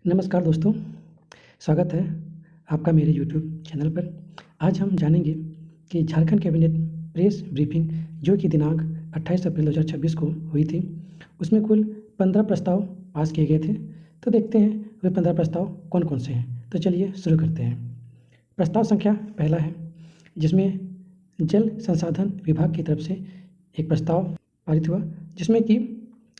नमस्कार दोस्तों, स्वागत है आपका मेरे यूट्यूब चैनल पर। आज हम जानेंगे कि झारखंड कैबिनेट प्रेस ब्रीफिंग जो कि दिनांक 28 अप्रैल 2026 को हुई थी, उसमें कुल 15 प्रस्ताव पास किए गए थे। तो देखते हैं वे 15 प्रस्ताव कौन कौन से हैं। तो चलिए शुरू करते हैं। प्रस्ताव संख्या पहला है, जिसमें जल संसाधन विभाग की तरफ से एक प्रस्ताव पारित हुआ, जिसमें कि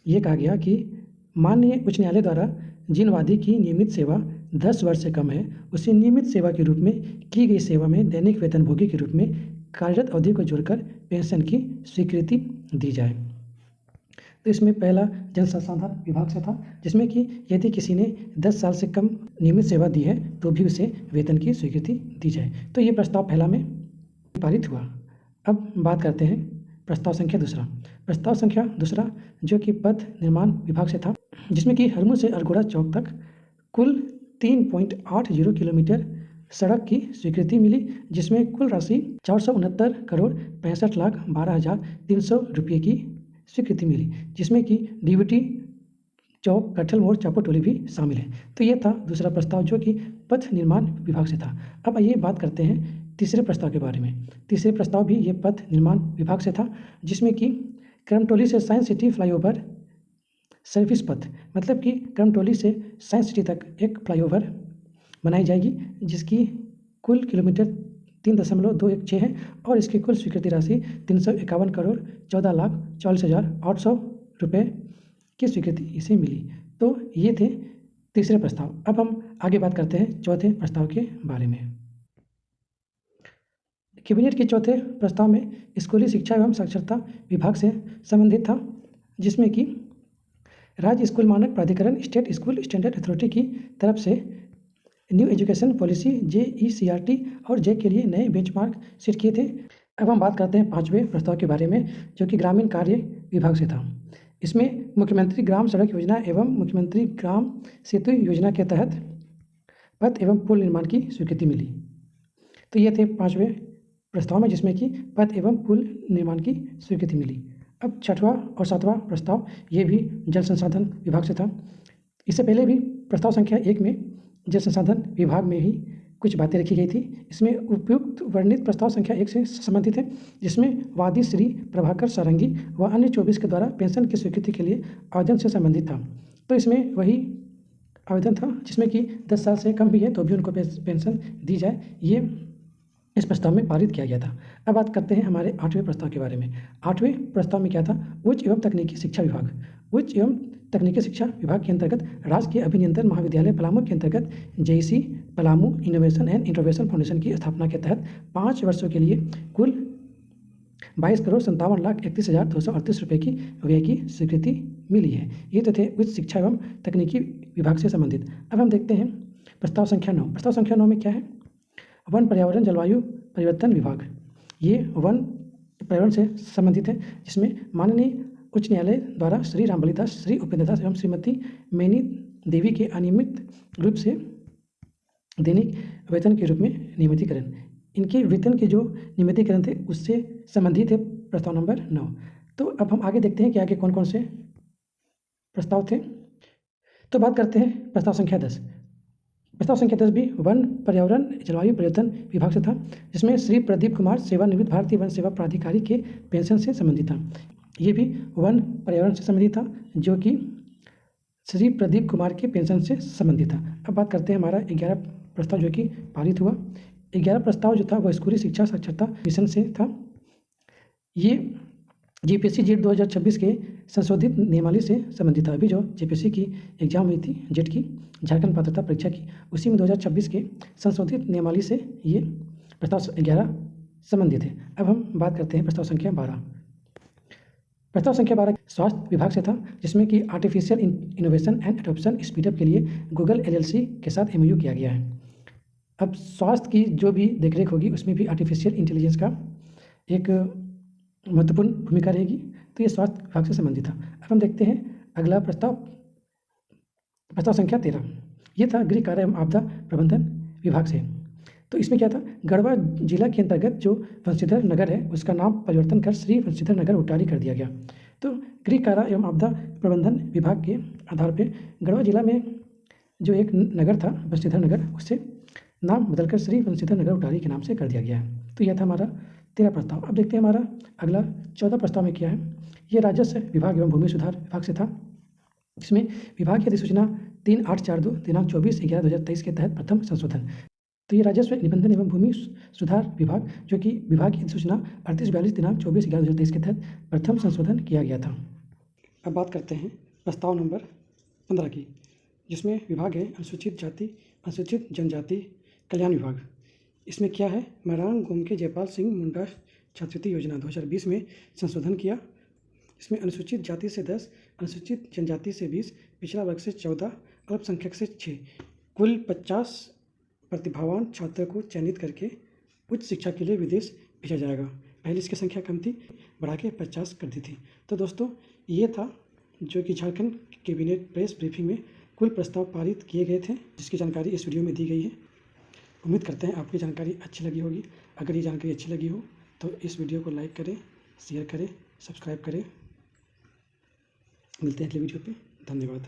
ये कहा गया कि माननीय उच्च न्यायालय द्वारा जिन वादी की नियमित सेवा 10 वर्ष से कम है, उसे नियमित सेवा के रूप में की गई सेवा में दैनिक वेतनभोगी के रूप में कार्यरत अवधि को जोड़कर पेंशन की स्वीकृति दी जाए। तो इसमें पहला जल संसाधन विभाग से था, जिसमें कि यदि किसी ने 10 साल से कम नियमित सेवा दी है तो भी उसे वेतन की स्वीकृति दी जाए। तो ये प्रस्ताव पहला में पारित हुआ। अब बात करते हैं प्रस्ताव संख्या दूसरा। प्रस्ताव संख्या दूसरा जो कि पथ निर्माण विभाग से था, जिसमें कि हरमू से अरगोड़ा चौक तक कुल 3.80 किलोमीटर सड़क की स्वीकृति मिली, जिसमें कुल राशि 469,65,12,300 रुपये की स्वीकृति मिली, जिसमें कि डीबीटी चौक, कट्ठल मोड़, चापोटोली भी शामिल है। तो ये था दूसरा प्रस्ताव जो कि पथ निर्माण विभाग से था। अब आइए बात करते हैं तीसरे प्रस्ताव के बारे में। तीसरे प्रस्ताव भी ये पथ निर्माण विभाग से था, जिसमें कि करमटोली से साइंस सिटी फ्लाईओवर सर्विस पथ, मतलब कि करमटोली से साइंस सिटी तक एक फ्लाईओवर बनाई जाएगी, जिसकी कुल किलोमीटर 3.216 है और इसकी कुल स्वीकृति राशि 351,14,40,800 रुपये की स्वीकृति इसे मिली। तो ये थे तीसरे प्रस्ताव। अब हम आगे बात करते हैं चौथे प्रस्ताव के बारे में। कैबिनेट के चौथे प्रस्ताव में स्कूली शिक्षा एवं साक्षरता विभाग से संबंधित था, जिसमें कि राज्य स्कूल मानक प्राधिकरण स्टेट स्कूल स्टैंडर्ड अथॉरिटी की तरफ से न्यू एजुकेशन पॉलिसी JECRT और जे के लिए नए बेंचमार्क सेट किए थे। अब हम बात करते हैं पांचवें प्रस्ताव के बारे में, जो कि ग्रामीण कार्य विभाग से था। इसमें मुख्यमंत्री ग्राम सड़क योजना एवं मुख्यमंत्री ग्राम सेतु योजना के तहत पथ एवं पुल निर्माण की स्वीकृति मिली। तो ये थे पांचवें प्रस्ताव में, जिसमें कि पथ एवं पुल निर्माण की स्वीकृति मिली। अब छठवां और सातवां प्रस्ताव ये भी जल संसाधन विभाग से था। इससे पहले भी प्रस्ताव संख्या 1 में जल संसाधन विभाग में ही कुछ बातें रखी गई थी। इसमें उपयुक्त वर्णित प्रस्ताव संख्या 1 से संबंधित है, जिसमें वादी श्री प्रभाकर सारंगी व अन्य 24 के द्वारा पेंशन की स्वीकृति के लिए आवेदन से संबंधित था। तो इसमें वही आवेदन था जिसमें कि 10 साल से कम भी है तो भी उनको पेंशन दी जाए, ये इस प्रस्ताव में पारित किया गया था। अब बात करते हैं हमारे 8वें प्रस्ताव के बारे में। 8वें प्रस्ताव में क्या था? उच्च एवं तकनीकी शिक्षा विभाग। उच्च एवं तकनीकी शिक्षा विभाग के अंतर्गत राजकीय अभियंत्रण महाविद्यालय पलामू के अंतर्गत JEC Palamu innovation and intervention foundation की स्थापना के तहत 5 वर्षों के लिए कुल 22,57,31,238 रुपये की व्यय की स्वीकृति मिली है। ये तो थे उच्च शिक्षा एवं तकनीकी विभाग से संबंधित। अब हम देखते हैं प्रस्ताव संख्या 9। प्रस्ताव संख्या 9 में क्या है? वन पर्यावरण जलवायु परिवर्तन विभाग। ये वन पर्यावरण से संबंधित है, जिसमें माननीय उच्च न्यायालय द्वारा श्री रामबली दास, श्री उपेंद्र दास एवं श्रीमती मैनी देवी के अनियमित रूप से दैनिक वेतन के रूप में नियमितीकरण, इनके वेतन के जो नियमितीकरण थे उससे संबंधित है प्रस्ताव नंबर 9। तो अब हम आगे देखते हैं कि आगे कौन कौन से प्रस्ताव थे। तो बात करते हैं प्रस्ताव संख्या 10। प्रस्ताव संख्या 10 भी वन पर्यावरण जलवायु परिवर्तन विभाग से था, जिसमें श्री प्रदीप कुमार सेवानिवृत्त भारतीय वन सेवा प्राधिकारी के पेंशन से संबंधित था। ये भी वन पर्यावरण से संबंधित था, जो कि श्री प्रदीप कुमार के पेंशन से संबंधित था। अब बात करते हैं हमारा 11 प्रस्ताव जो कि पारित हुआ। 11 प्रस्ताव जो था वह स्कूली शिक्षा साक्षरता मिशन से था। ये JPSC जेट 2026 के संशोधित नियमावली से संबंधित था। अभी जो JPSC की एग्जाम हुई थी जेट की, झारखंड पात्रता परीक्षा की, उसी में 2026 के संशोधित नियमावली से ये प्रस्ताव 11 संबंधित है। अब हम बात करते हैं प्रस्ताव संख्या 12। प्रस्ताव संख्या 12 स्वास्थ्य विभाग से था, जिसमें कि artificial innovation and adoption speed up के लिए गूगल LLC के साथ MOU किया गया है। अब स्वास्थ्य की जो भी देखरेख होगी उसमें भी आर्टिफिशियल इंटेलिजेंस का एक महत्वपूर्ण भूमिका रहेगी। तो ये स्वास्थ्य विभाग से संबंधित था। अब हम देखते हैं अगला प्रस्ताव, प्रस्ताव संख्या 13। ये था गृह कार्य एवं आपदा प्रबंधन विभाग से। तो इसमें क्या था? गढ़वा जिला के अंतर्गत जो बंशीधर नगर है उसका नाम परिवर्तन कर श्री बंशीधर नगर उटारी कर दिया गया। तो गृह कार्य एवं आपदा प्रबंधन विभाग के आधार पर गढ़वा जिला में जो एक नगर था बंशीधर नगर, उससे नाम बदलकर श्री बंशीधर नगर उटारी के नाम से कर दिया गया है। तो यह था हमारा 13 प्रस्ताव। अब देखते हैं हमारा अगला 14 प्रस्ताव में क्या है। ये राजस्व विभाग एवं भूमि सुधार विभाग से था, जिसमें विभाग की अधिसूचना 3842 दिनांक 24/11/2023 के तहत प्रथम संशोधन। तो ये राजस्व निबंधन एवं भूमि सुधार विभाग, जो कि विभाग की अधिसूचना 3842 दिनांक 24/11/2023 के तहत प्रथम संशोधन किया गया था। अब बात करते हैं प्रस्ताव नंबर 15 की, जिसमें विभाग है अनुसूचित जाति अनुसूचित जनजाति कल्याण विभाग। इसमें क्या है, मैरांग गोमके जयपाल सिंह मुंडा छात्रवृत्ति योजना 2020 में संशोधन किया। इसमें अनुसूचित जाति से 10, अनुसूचित जनजाति से 20, पिछड़ा वर्ग से 14, अल्पसंख्यक से 6, कुल 50 प्रतिभावान छात्रों को चयनित करके उच्च शिक्षा के लिए विदेश भेजा जाएगा। पहले इसकी संख्या कम थी, बढ़ा के 50 कर दी थी। तो दोस्तों ये था जो कि झारखंड कैबिनेट प्रेस ब्रीफिंग में कुल प्रस्ताव पारित किए गए थे, जिसकी जानकारी इस वीडियो में दी गई है। उम्मीद करते हैं आपकी जानकारी अच्छी लगी होगी। अगर ये जानकारी अच्छी लगी हो तो इस वीडियो को लाइक करें, शेयर करें, सब्सक्राइब करें। मिलते हैं अगले वीडियो पे। धन्यवाद।